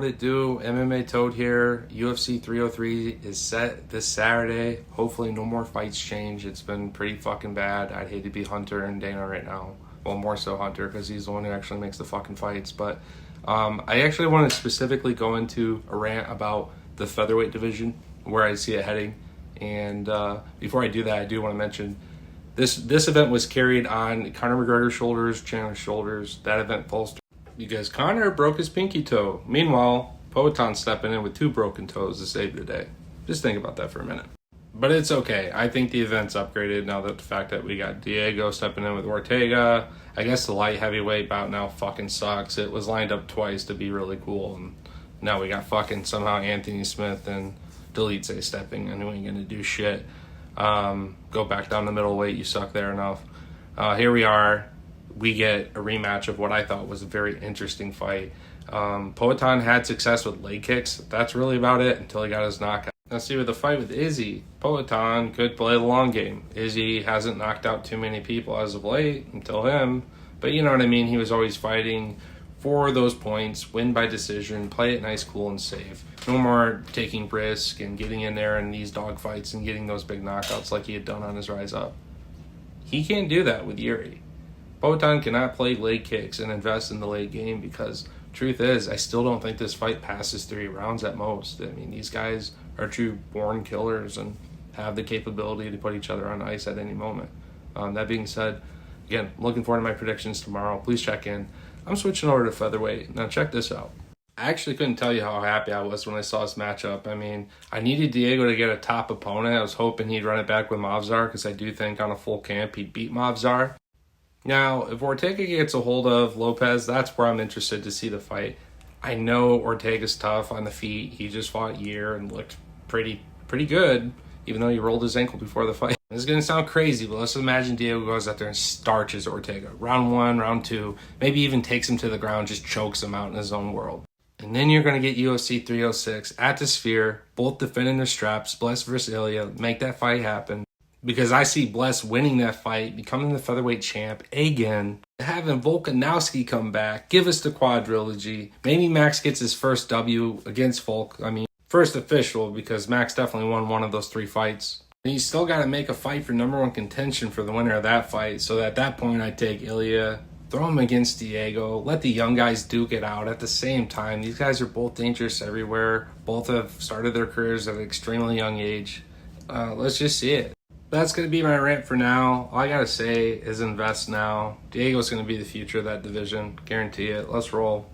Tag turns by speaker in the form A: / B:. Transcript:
A: What it do? MMA Toad here. UFC 303 is set this Saturday. Hopefully no more fights change. It's been pretty fucking bad. I'd hate to be Hunter and Dana right now. Well, more so Hunter because he's the one who actually makes the fucking fights. But I actually want to specifically go into a rant about the featherweight division, where I see it heading. And before I do that, I do want to mention this event was carried on Conor McGregor's shoulders, Chandler's shoulders. That event falls because Conor broke his pinky toe. Meanwhile, Poatan stepping in with 2 broken toes to save the day. Just think about that for a minute. But it's okay. I think the event's upgraded now that the fact that we got Diego stepping in with Ortega. I guess the light heavyweight bout now fucking sucks. It was lined up twice to be really cool, and now we got fucking somehow Anthony Smith and Delitze stepping in who ain't gonna do shit. Go back down the middleweight, you suck there enough. Here we are. We get a rematch of what I thought was a very interesting fight. Poatan had success with leg kicks. That's really about it until he got his knockout. Now see, with the fight with Izzy, Poatan could play the long game. Izzy hasn't knocked out too many people as of late until him. But you know what I mean? He was always fighting for those points, win by decision, play it nice, cool, and safe. No more taking risk and getting in there in these dog fights and getting those big knockouts like he had done on his rise up. He can't do that with Jiri. Poatan cannot play leg kicks and invest in the late game because truth is, I still don't think this fight passes 3 rounds at most. I mean, these guys are true born killers and have the capability to put each other on ice at any moment. That being said, again, looking forward to my predictions tomorrow. Please check in. I'm switching over to featherweight. Now check this out. I actually couldn't tell you how happy I was when I saw this matchup. I mean, I needed Diego to get a top opponent. I was hoping he'd run it back with Mavzar because I do think on a full camp he'd beat Mavzar. Now, if Ortega gets a hold of Lopez, that's where I'm interested to see the fight. I know Ortega's tough on the feet. He just fought Year and looked pretty good, even though he rolled his ankle before the fight. This is going to sound crazy, but let's imagine Diego goes out there and starches Ortega. Round 1, round 2, maybe even takes him to the ground, just chokes him out in his own world. And then you're going to get UFC 306 at the Sphere, both defending their straps, Bless versus Ilya, make that fight happen. Because I see Bless winning that fight, becoming the featherweight champ again, having Volkanovski come back, give us the quadrilogy. Maybe Max gets his first W against Volk. I mean, first official, because Max definitely won one of those 3 fights. And you still got to make a fight for #1 contention for the winner of that fight. So at that point, I take Ilya, throw him against Diego, let the young guys duke it out. At the same time, these guys are both dangerous everywhere. Both have started their careers at an extremely young age. Let's just see it. That's going to be my rant for now. All I got to say is invest now. Diego's going to be the future of that division. Guarantee it. Let's roll.